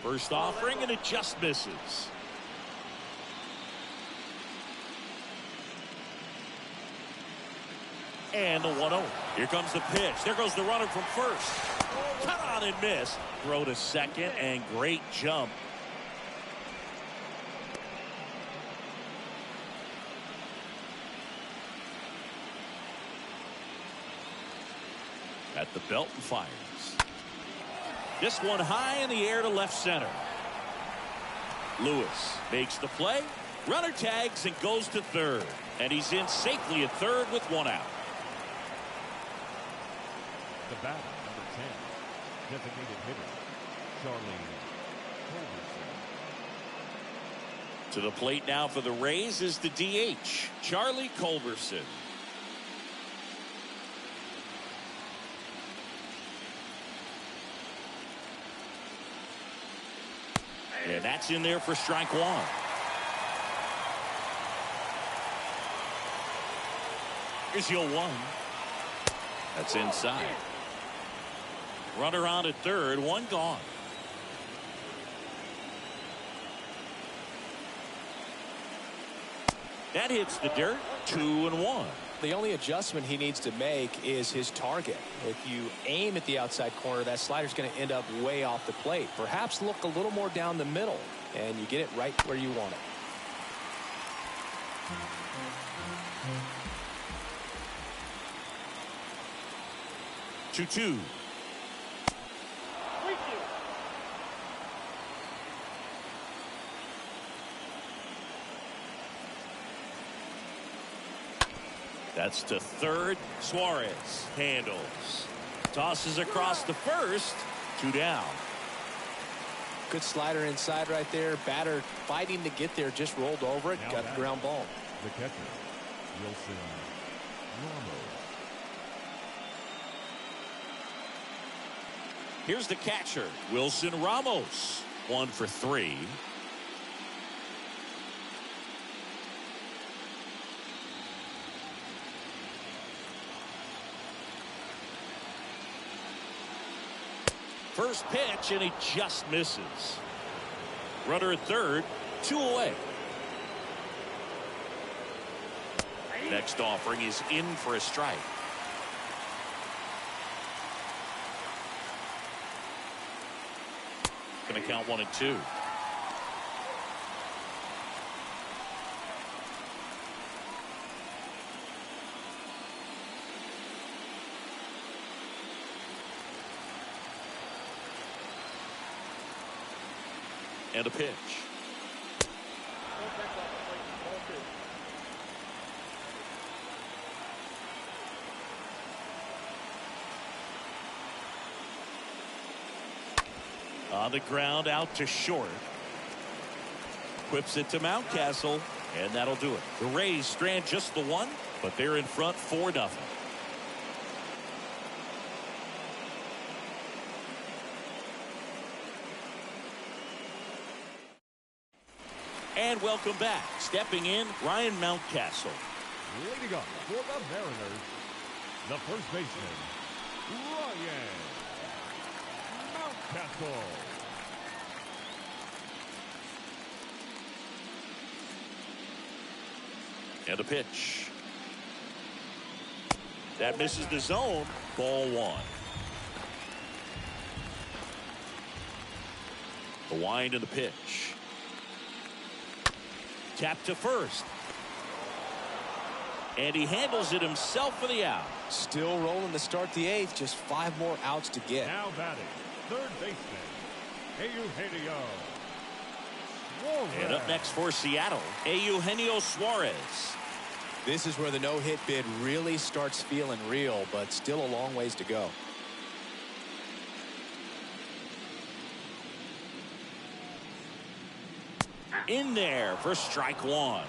First offering, and it just misses. And the 1-0. Here comes the pitch. There goes the runner from first. Cut on and miss. Throw to second, and great jump. At the belt and fires. This one high in the air to left center. Lewis makes the play. Runner tags and goes to third. And he's in safely at third with 1 out. The batter, number 10, designated hitter, Charlie Culberson. To the plate now for the Rays is the DH, Charlie Culberson. And that's in there for strike 1. Here's the 0-1. That's inside. Runner on at third, 1 gone. That hits the dirt. 2-1. The only adjustment he needs to make is his target. If you aim at the outside corner, that slider's going to end up way off the plate. Perhaps look a little more down the middle, and you get it right where you want it. Two. That's to third. Suarez handles. Tosses across to first. 2 down. Good slider inside right there. Batter fighting to get there. Just rolled over it. Now Got the ground ball. The catcher, Wilson Ramos. Here's the catcher, Wilson Ramos. 1 for 3. First pitch, and he just misses. Runner at third, 2 away. Next offering is in for a strike. Going to count 1 and 2. And a pitch. On the ground, out to short. Whips it to Mountcastle, and that'll do it. The Rays strand just the 1, but they're in front 4-0. And welcome back. Stepping in, Ryan Mountcastle. Leading up for the Mariners, the first baseman, Ryan Mountcastle. And a pitch. That misses the zone. Ball 1. The wind and the pitch. Tap to first. And he handles it himself for the out. Still rolling to start the 8th. Just 5 more outs to get. Now batting, third baseman, Eugenio Suarez. And up next for Seattle, Eugenio Suarez. This is where the no-hit bid really starts feeling real, but still a long ways to go. In there for strike 1.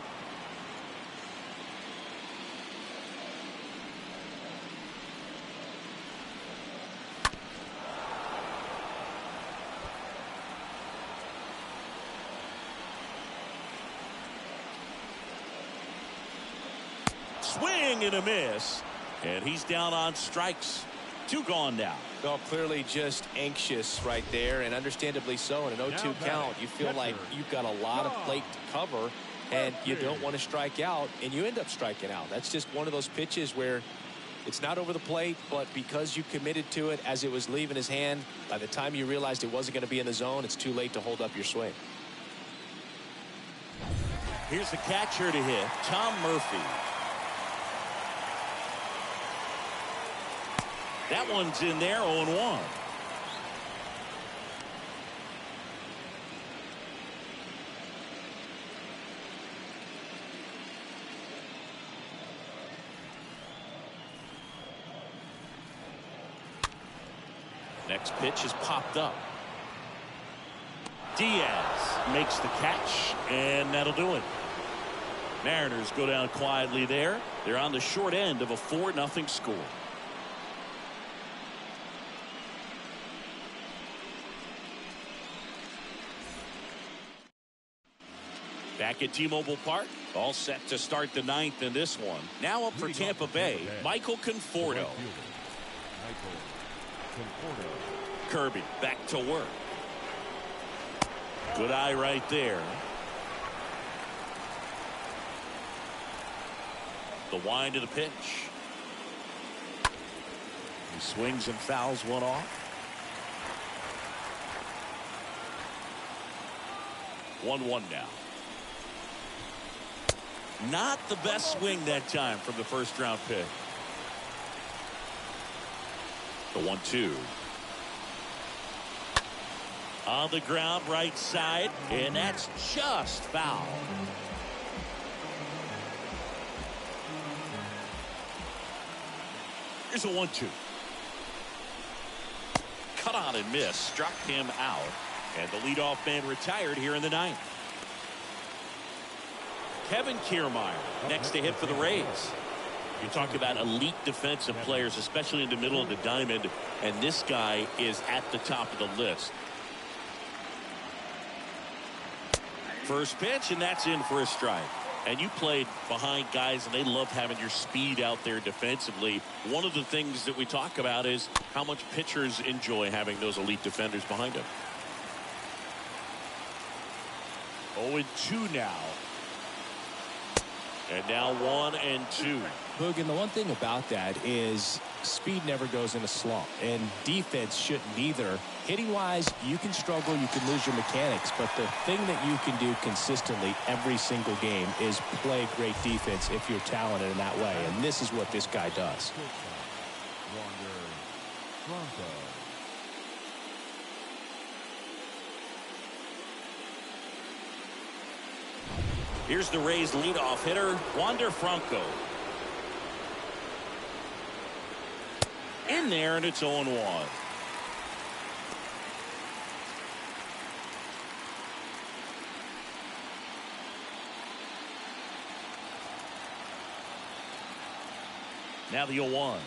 Swing and a miss, and he's down on strikes. 2 gone now. Well, clearly just anxious right there, and understandably so. In an 0-2 count, you feel like you've got a lot of plate to cover, and you don't want to strike out, and you end up striking out. That's just one of those pitches where it's not over the plate, but because you committed to it as it was leaving his hand, by the time you realized it wasn't going to be in the zone, it's too late to hold up your swing. Here's the catcher to hit, Tom Murphy. That one's in there, 0-1. Next pitch is popped up. Diaz makes the catch, and that'll do it. Mariners go down quietly there. They're on the short end of a 4-0 score. Back at T-Mobile Park, all set to start the 9th in this one. Now up for Tampa Bay, Michael Conforto. Kirby back to work. Good eye right there. The wind of the pitch. He swings and fouls one off. 1-1 now. Not the best swing that time from the first round pick. The 1-2. On the ground, right side, and that's just foul. Here's a 1-2. Cut on and miss. Struck him out. And the leadoff man retired here in the ninth. Kevin Kiermaier next to hit for the Rays. You talk about elite defensive players, especially in the middle of the diamond, and this guy is at the top of the list. First pitch, and that's in for a strike. And you played behind guys, and they love having your speed out there defensively. One of the things that we talk about is how much pitchers enjoy having those elite defenders behind them. 0-2 now. And now 1-2. Boog, and the one thing about that is speed never goes in a slump, and defense shouldn't either. Hitting-wise, you can struggle, you can lose your mechanics, but the thing that you can do consistently every single game is play great defense if you're talented in that way, and this is what this guy does. Here's the Rays leadoff hitter, Wander Franco. In there, and it's 0-1. Now the 0-1.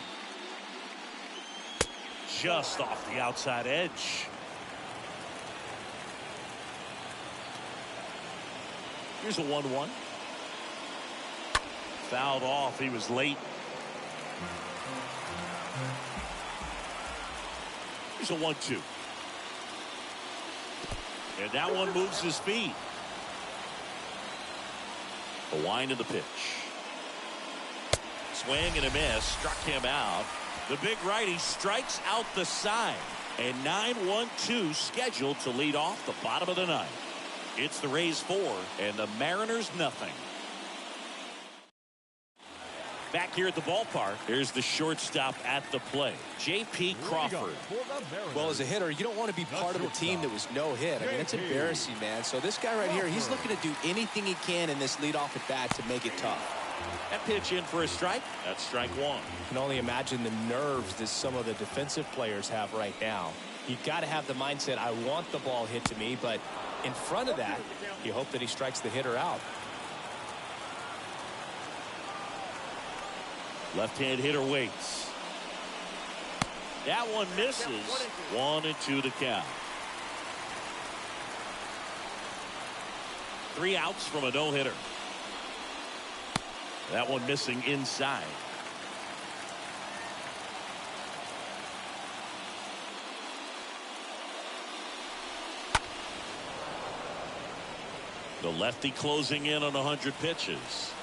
Just off the outside edge. Here's a 1-1. Fouled off. He was late. Here's a 1-2. And that one moves his feet. The wind of the pitch. Swing and a miss. Struck him out. The big righty strikes out the side. And 9-1-2 scheduled to lead off the bottom of the ninth. It's the Rays 4 and the Mariners nothing. Back here at the ballpark, there's the shortstop at the plate, J.P. Crawford. Well, as a hitter, you don't want to be part of a team that was no hit. I mean, it's embarrassing, man. So this guy right here, he's looking to do anything he can in this leadoff at bat to make it tough. That pitch in for a strike. That's strike one. You can only imagine the nerves that some of the defensive players have right now. You got to have the mindset, I want the ball hit to me, but in front of that, you hope that he strikes the hitter out. Left-hand hitter waits. That one misses. 1-2 to count. 3 outs from a no-hitter. That one missing inside. The lefty closing in on 100 pitches.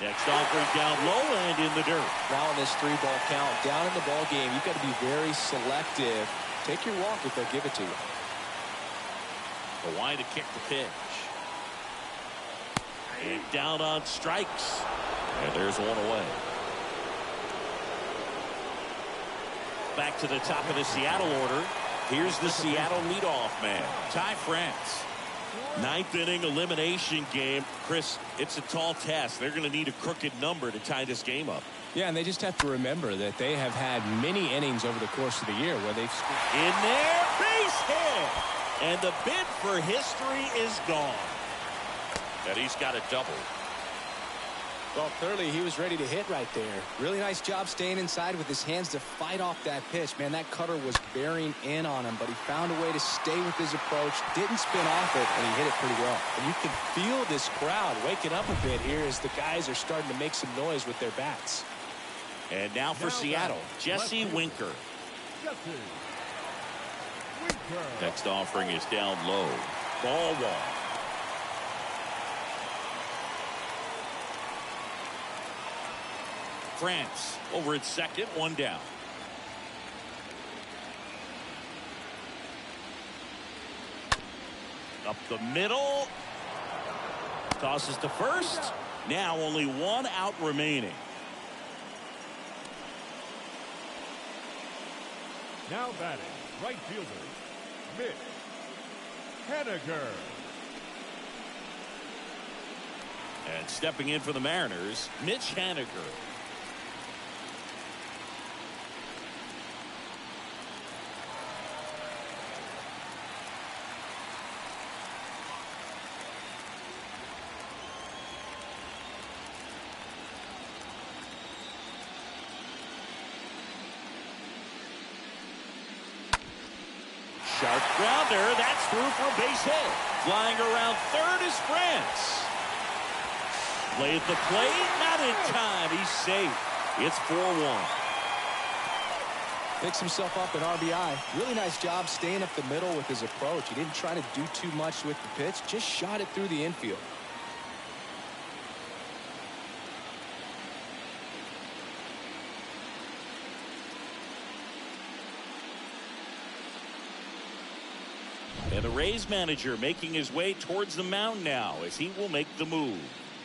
Next offering down low and in the dirt. Now in this 3-ball count, down in the ball game, you've got to be very selective. Take your walk if they'll give it to you. The wind to kick the pitch. And down on strikes. And there's one away. Back to the top of the Seattle order. Here's the Seattle leadoff man, Ty France. 9th inning elimination game. Chris, it's a tall task. They're going to need a crooked number to tie this game up. Yeah, and they just have to remember that they have had many innings over the course of the year where they've... In there, base hit. And the bid for history is gone. And he's got a double. Well, clearly he was ready to hit right there. Really nice job staying inside with his hands to fight off that pitch. Man, that cutter was bearing in on him, but he found a way to stay with his approach, didn't spin off it, and he hit it pretty well. And you can feel this crowd waking up a bit here as the guys are starting to make some noise with their bats. And now for Seattle, Jesse Winker. Next offering is down low. Ball one. France over at second, one down. Up the middle. Tosses to first. Now only 1 out remaining. Now batting, right fielder, Mitch Haniger. And stepping in for the Mariners, Mitch Haniger. Sharp grounder. That's through for a base hit. Flying around third is France. Play at the plate. Not in time. He's safe. It's 4-1. Picks himself up an RBI. Really nice job staying up the middle with his approach. He didn't try to do too much with the pitch. Just shot it through the infield. And the Rays manager making his way towards the mound now as he will make the move.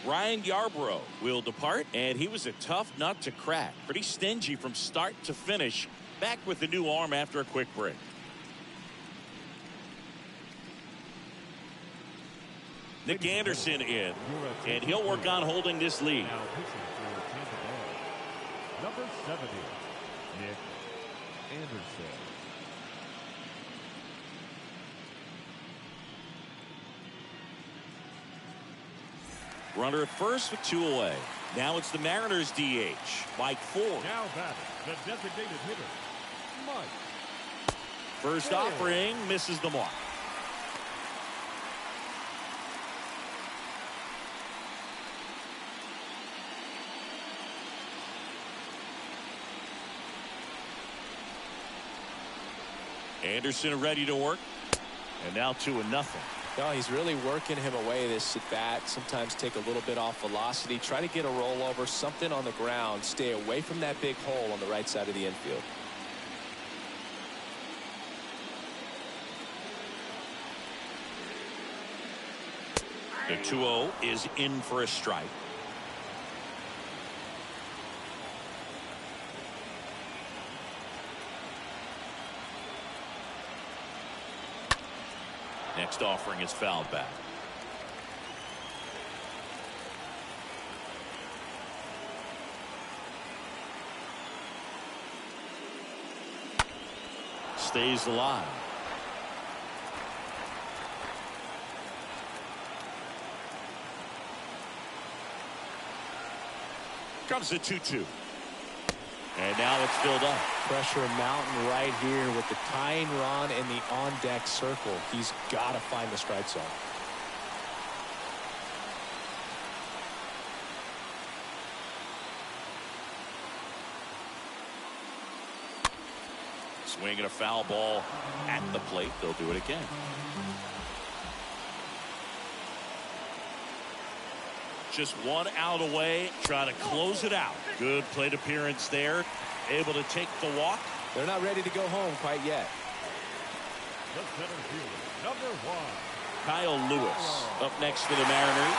Ryan Yarbrough will depart, and he was a tough nut to crack. Pretty stingy from start to finish. Back with the new arm after a quick break. Nick Anderson in, and he'll work on holding this lead. Now pitching for Tampa Bay, number 70, Nick Anderson. Runner at first with 2 away. Now it's the Mariners DH, Mike Ford. Now batting, the designated hitter, Mike. First offering misses the mark. Anderson ready to work. And now 2-0. No, he's really working him away this at bat. Sometimes take a little bit off velocity. Try to get a rollover, something on the ground. Stay away from that big hole on the right side of the infield. The 2-0 is in for a strike. Next offering is fouled back. Stays alive. Comes the 2-2. And now it's filled up. Pressure mountain right here with the tying run in the on-deck circle. He's got to find the strike zone. Swinging a foul ball at the plate. They'll do it again. Just 1 out away, trying to close it out. Good plate appearance there. Able to take the walk. They're not ready to go home quite yet. The center fielder, number 1. Kyle Lewis up next for the Mariners.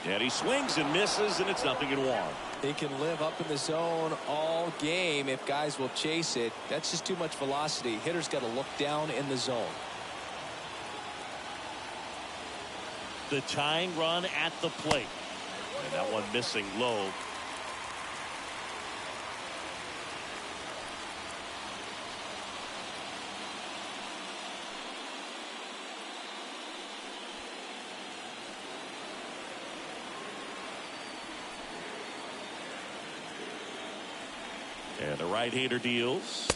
And he swings and misses, and it's 0-1. He can live up in the zone all game if guys will chase it. That's just too much velocity. Hitter's got to look down in the zone. The tying run at the plate. And that one missing low. And the right-hander deals.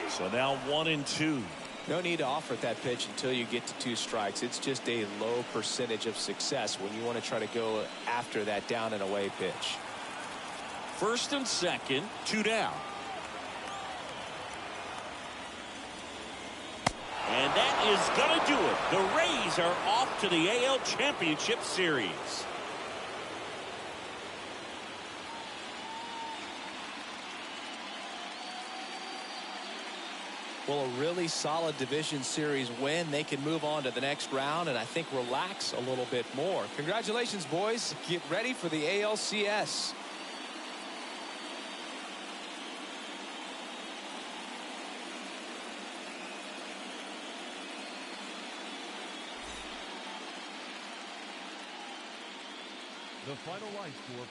So now 1-2. No need to offer that pitch until you get to 2 strikes. It's just a low percentage of success when you want to try to go after that down and away pitch. First and second, 2 down. And that is going to do it. The Rays are off to the AL Championship Series. Well, a really solid division series win. They can move on to the next round and I think relax a little bit more. Congratulations, boys. Get ready for the ALCS. The final line score